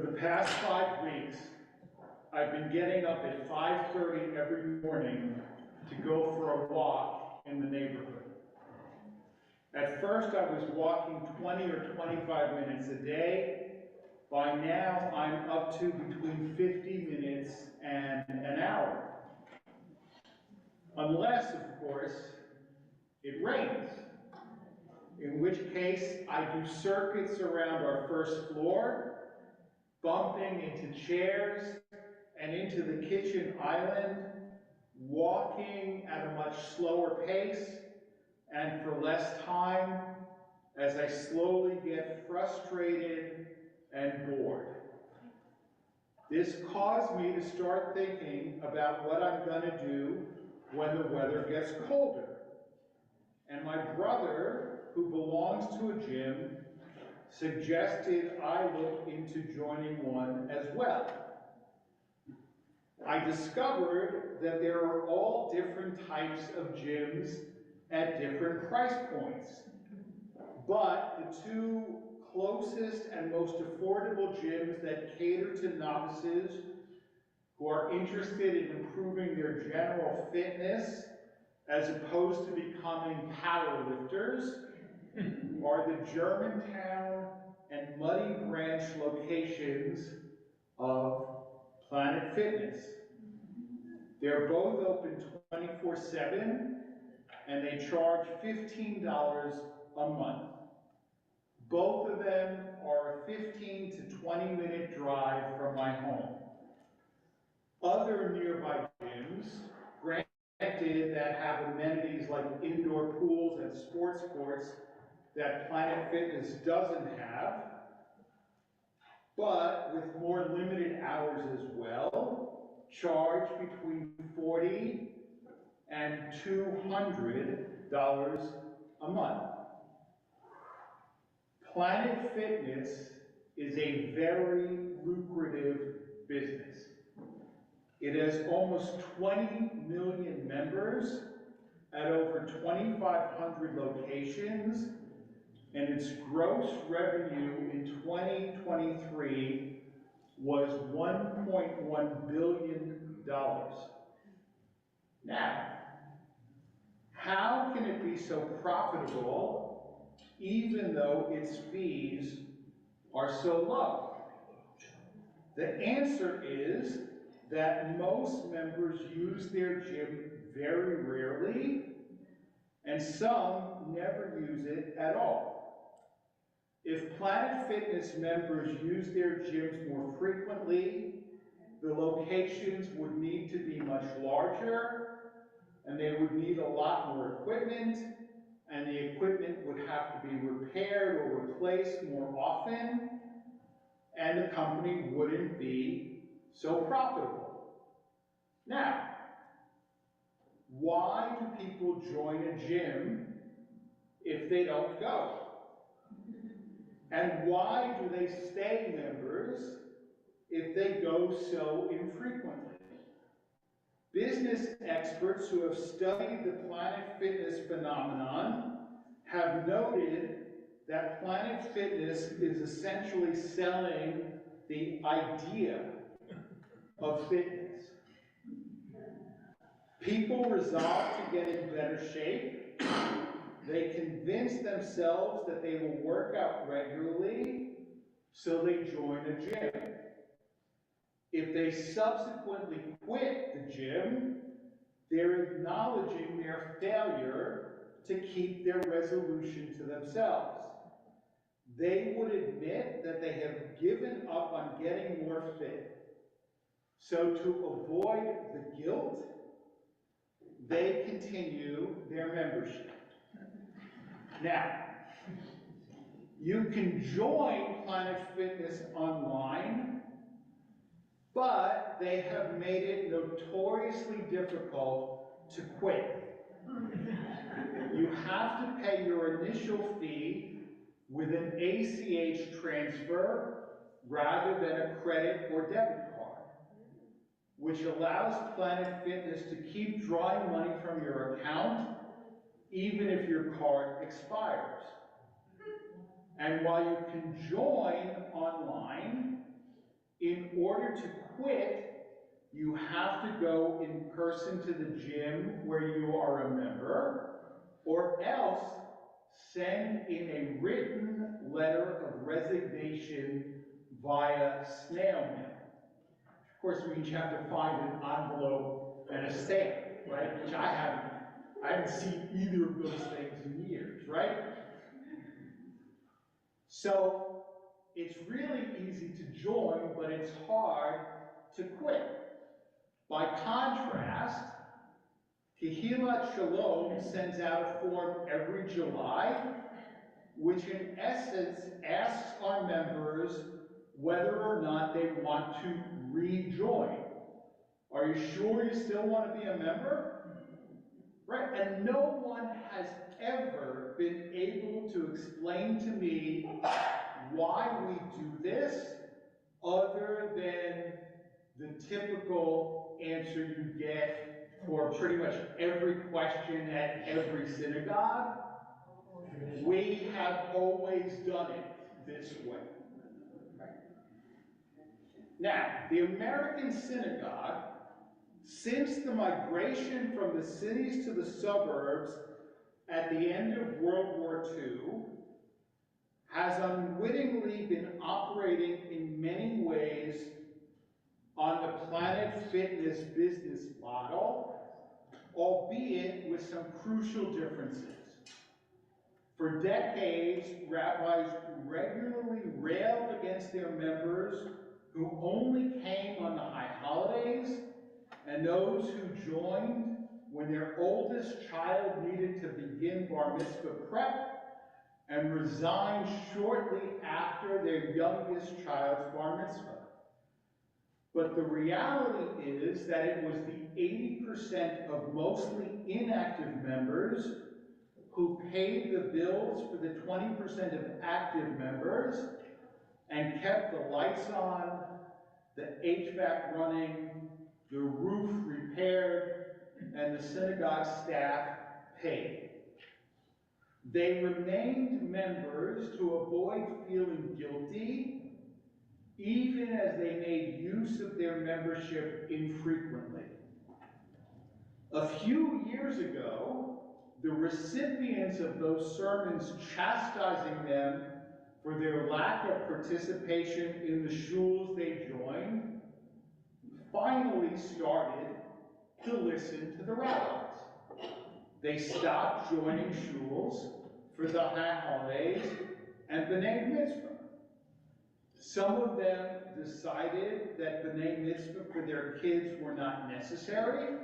For the past 5 weeks, I've been getting up at 5:30 every morning to go for a walk in the neighborhood. At first, I was walking 20 or 25 minutes a day. By now, I'm up to between 50 minutes and an hour. Unless, of course, it rains, in which case I do circuits around our first floor, bumping into chairs and into the kitchen island, walking at a much slower pace and for less time as I slowly get frustrated and bored. This caused me to start thinking about what I'm going to do when the weather gets colder. And my brother, who belongs to a gym, suggested I look into joining one as well. I discovered that there are all different types of gyms at different price points. But the two closest and most affordable gyms that cater to novices who are interested in improving their general fitness as opposed to becoming powerlifters are the Germantown and Muddy Branch locations of Planet Fitness. They're both open 24/7 and they charge $15 a month. Both of them are a 15 to 20 minute drive from my home. Other nearby gyms, granted that have amenities like indoor pools and sports courts that Planet Fitness doesn't have, but with more limited hours as well, charge between $40 and $200 a month. Planet Fitness is a very lucrative business. It has almost 20 million members at over 2,500 locations, and its gross revenue in 2023 was $1.1 billion. Now, how can it be so profitable even though its fees are so low? The answer is that most members use their gym very rarely, and some never use it at all. If Planet Fitness members use their gyms more frequently, the locations would need to be much larger, and they would need a lot more equipment, and the equipment would have to be repaired or replaced more often, and the company wouldn't be so profitable. Now, why do people join a gym if they don't go? And why do they stay members if they go so infrequently? Business experts who have studied the Planet Fitness phenomenon have noted that Planet Fitness is essentially selling the idea of fitness. People resolve to get in better shape. They convince themselves that they will work out regularly, so they join a gym. If they subsequently quit the gym, they're acknowledging their failure to keep their resolution to themselves. They would admit that they have given up on getting more fit. So to avoid the guilt, they continue their membership. Now, you can join Planet Fitness online, but they have made it notoriously difficult to quit. You have to pay your initial fee with an ACH transfer rather than a credit or debit card, which allows Planet Fitness to keep drawing money from your account even if your card expires. And while you can join online, In order to quit, you have to go in person to the gym where you are a member, or else send in a written letter of resignation via snail mail. Of course, it means you have to find an envelope and a stamp, right? Which I haven't seen either of those things in years, right? So it's really easy to join, but it's hard to quit. By contrast, Kehillat Shalom sends out a form every July, which in essence asks our members whether or not they want to rejoin. Are you sure you still want to be a member? Right, and no one has ever been able to explain to me why we do this other than the typical answer you get for pretty much every question at every synagogue. We have always done it this way. Now, the American synagogue, since the migration from the cities to the suburbs at the end of World War II, has unwittingly been operating in many ways on the Planet Fitness business model, albeit with some crucial differences. For decades, rabbis regularly railed against their members who only came on the high holidays and those who joined when their oldest child needed to begin bar mitzvah prep and resigned shortly after their youngest child's bar mitzvah. But the reality is that it was the 80% of mostly inactive members who paid the bills for the 20% of active members and kept the lights on, the HVAC running, the roof repaired, and the synagogue staff paid. They remained members to avoid feeling guilty, even as they made use of their membership infrequently. A few years ago, the recipients of those sermons chastising them for their lack of participation in the shuls they joined finally started to listen to the rabbis. They stopped joining shuls for the high holidays and B'nai Mitzvah. Some of them decided that B'nai Mitzvah for their kids were not necessary,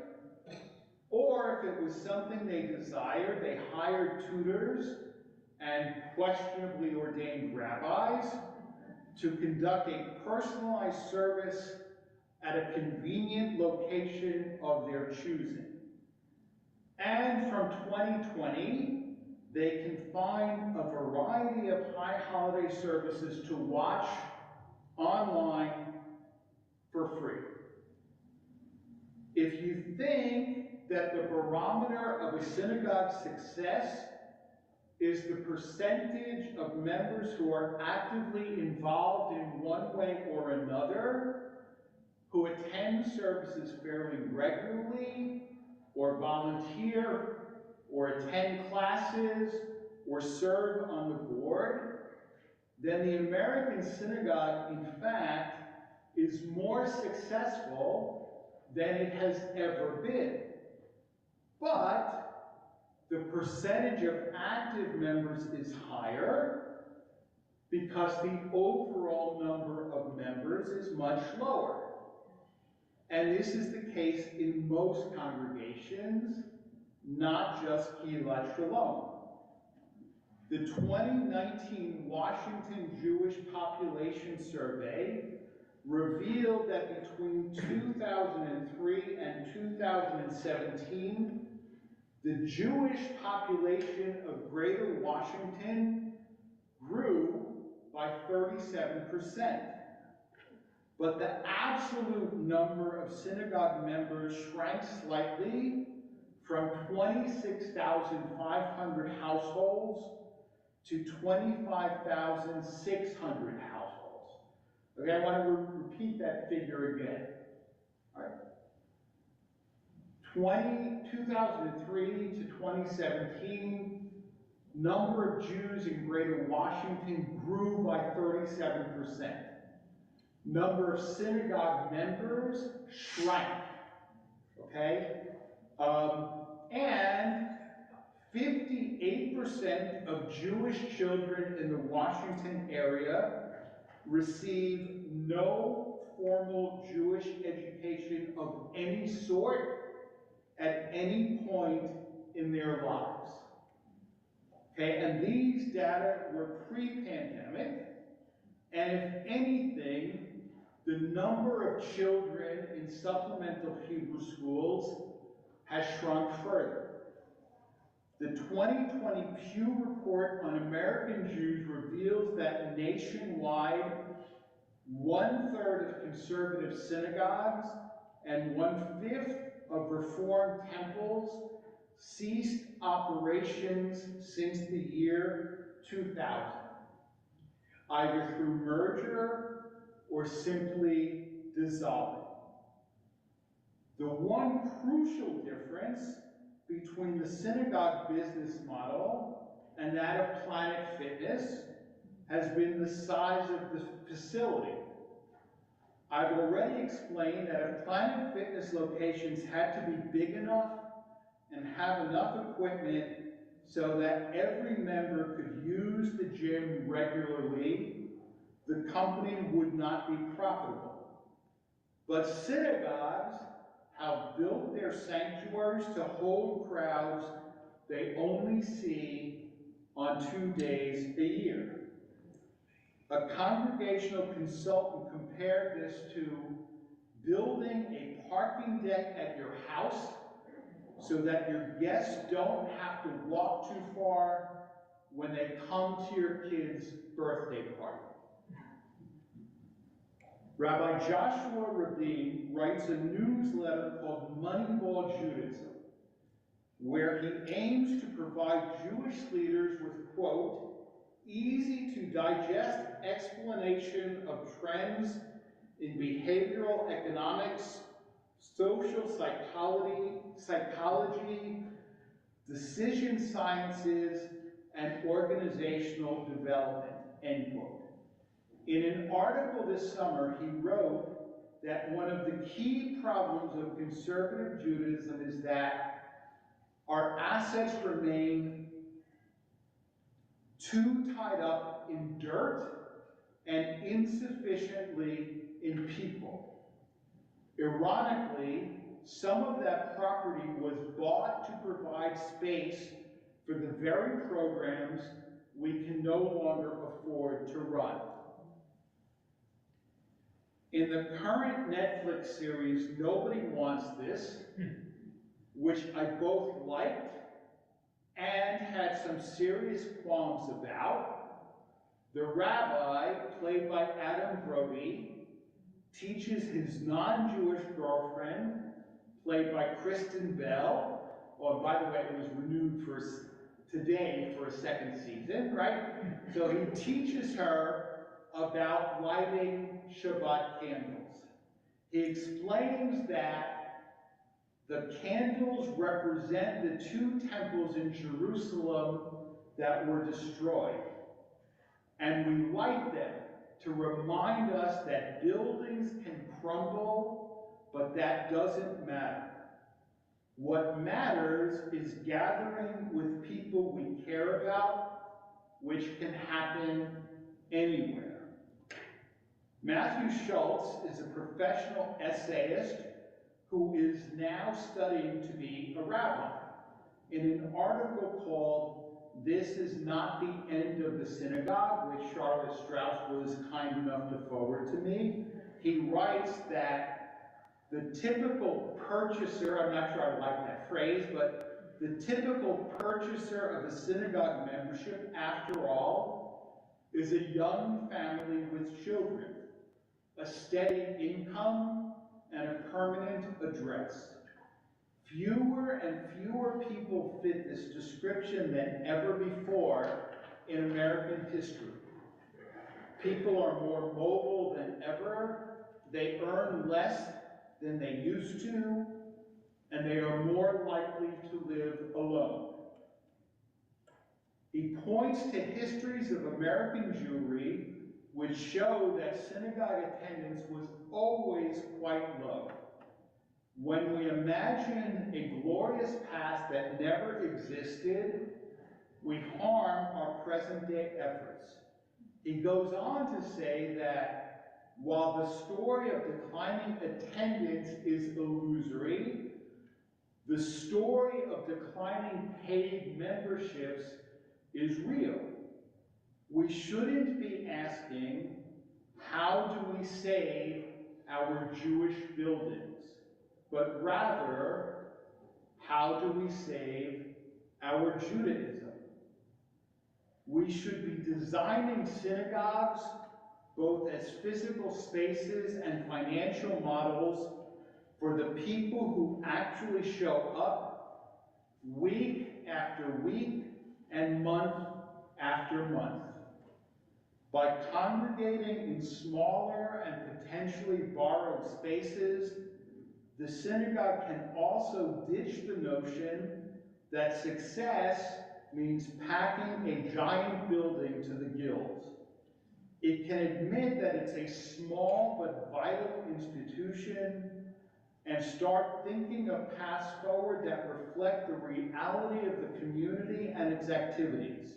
or if it was something they desired, they hired tutors and questionably ordained rabbis to conduct a personalized service at a convenient location of their choosing. And from 2020, they can find a variety of high holiday services to watch online for free. If you think that the barometer of a synagogue's success is the percentage of members who are actively involved in one way or another, who attend services fairly regularly, or volunteer, or attend classes, or serve on the board, then the American synagogue, in fact, is more successful than it has ever been. But the percentage of active members is higher because the overall number of members is much lower. And this is the case in most congregations, not just Kehillat Shalom. The 2019 Washington Jewish Population Survey revealed that between 2003 and 2017, the Jewish population of Greater Washington grew by 37%. But the absolute number of synagogue members shrank slightly from 26,500 households to 25,600 households. Okay, I want to repeat that figure again. All right. 2003 to 2017, number of Jews in Greater Washington grew by 37%. Number of synagogue members shrank, okay? And 58% of Jewish children in the Washington area receive no formal Jewish education of any sort at any point in their lives. Okay, and these data were pre-pandemic, and if anything, the number of children in supplemental Hebrew schools has shrunk further. The 2020 Pew Report on American Jews reveals that nationwide, 1/3 of conservative synagogues and 1/5 of Reformed temples ceased operations since the year 2000, either through merger or simply dissolving. The one crucial difference between the synagogue business model and that of Planet Fitness has been the size of the facility. I've already explained that if Planet Fitness locations had to be big enough and have enough equipment so that every member could use the gym regularly, the company would not be profitable. But synagogues have built their sanctuaries to hold crowds they only see on 2 days a year. A congregational consultant compared this to building a parking deck at your house so that your guests don't have to walk too far when they come to your kid's birthday party. Rabbi Joshua Rabin writes a newsletter called Moneyball Judaism, where he aims to provide Jewish leaders with, quote, easy to digest explanation of trends in behavioral economics, social psychology, decision sciences, and organizational development, end quote. In an article this summer, he wrote that one of the key problems of conservative Judaism is that our assets remain too tied up in dirt and insufficiently in people. Ironically, some of that property was bought to provide space for the very programs we can no longer afford to run. In the current Netflix series, Nobody Wants This, which I both liked and had some serious qualms about, the rabbi, played by Adam Brody, teaches his non-Jewish girlfriend, played by Kristen Bell, oh, by the way, it was renewed today for a second season, right? So he teaches her about lighting Shabbat candles. He explains that the candles represent the 2 temples in Jerusalem that were destroyed. And we light them to remind us that buildings can crumble, but that doesn't matter. What matters is gathering with people we care about, which can happen anywhere. Matthew Schultz is a professional essayist who is now studying to be a rabbi. In an article called "This is Not the End of the Synagogue," which Charlotte Strauss was kind enough to forward to me, he writes that the typical purchaser, I'm not sure I like that phrase, but the typical purchaser of a synagogue membership, after all, is a young family with children, a steady income, and a permanent address. Fewer and fewer people fit this description than ever before in American history. People are more mobile than ever. They earn less than they used to, and they are more likely to live alone. He points to histories of American Jewry which show that synagogue attendance was always quite low. When we imagine a glorious past that never existed, we harm our present-day efforts. He goes on to say that while the story of declining attendance is illusory, the story of declining paid memberships is real. We shouldn't be asking, how do we save our Jewish buildings? But rather, how do we save our Judaism? We should be designing synagogues both as physical spaces and financial models for the people who actually show up week after week and month after month. By congregating in smaller and potentially borrowed spaces, the synagogue can also ditch the notion that success means packing a giant building to the gills. It can admit that it's a small but vital institution and start thinking of paths forward that reflect the reality of the community and its activities.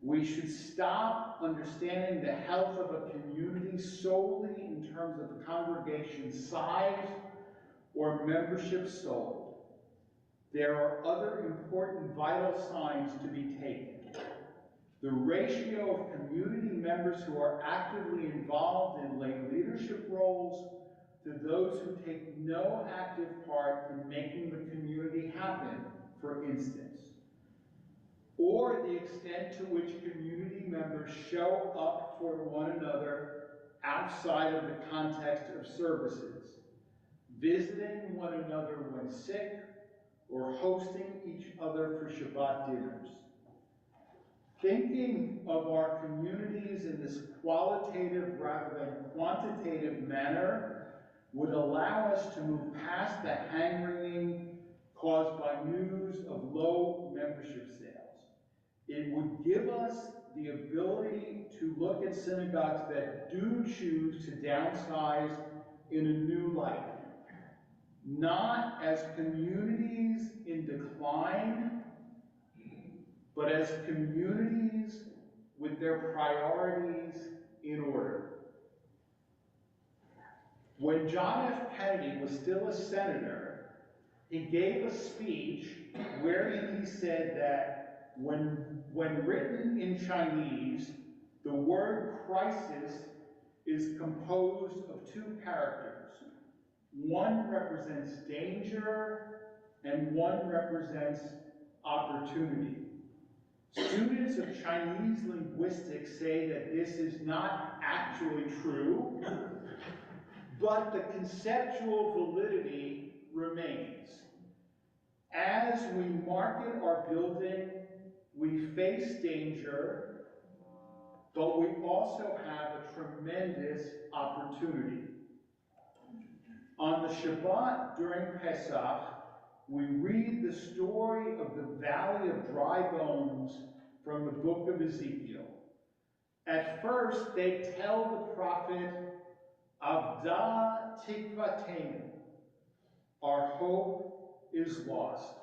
We should stop understanding the health of a community solely in terms of congregation size or membership sold. There are other important vital signs to be taken. The ratio of community members who are actively involved in lay leadership roles to those who take no active part in making the community happen, for instance. Or the extent to which community members show up for one another outside of the context of services, visiting one another when sick, or hosting each other for Shabbat dinners. Thinking of our communities in this qualitative rather than quantitative manner would allow us to move past the hand-wringing caused by news of low membership sales. It would give us the ability to look at synagogues that do choose to downsize in a new light, not as communities in decline, but as communities with their priorities in order. When John F. Kennedy was still a senator, he gave a speech wherein he said that when written in Chinese, the word crisis is composed of two characters. One represents danger, and one represents opportunity. Students of Chinese linguistics say that this is not actually true, but the conceptual validity remains. As we market our building, we face danger, but we also have a tremendous opportunity. On the Shabbat during Pesach, we read the story of the Valley of Dry Bones from the book of Ezekiel. At first, they tell the prophet, Avda tikvatenu, our hope is lost.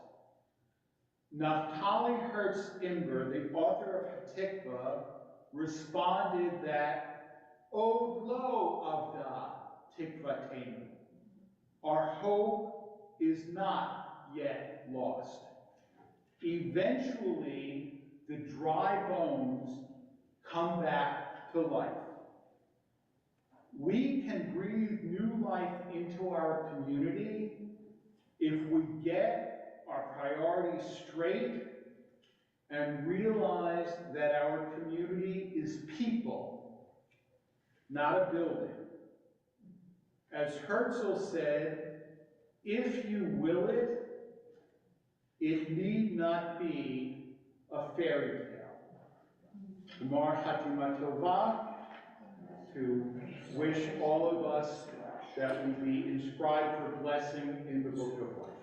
Naphtali Hertz Imber, the author of Hatikvah, responded that, Od lo Avda tikvatenu, our hope is not yet lost. Eventually, the dry bones come back to life. We can breathe new life into our community if we get our priorities straight and realize that our community is people, not a building. As Herzl said, if you will it, it need not be a fairy tale. Gemar Chatima Tova. that we be inscribed for blessing in the book of life.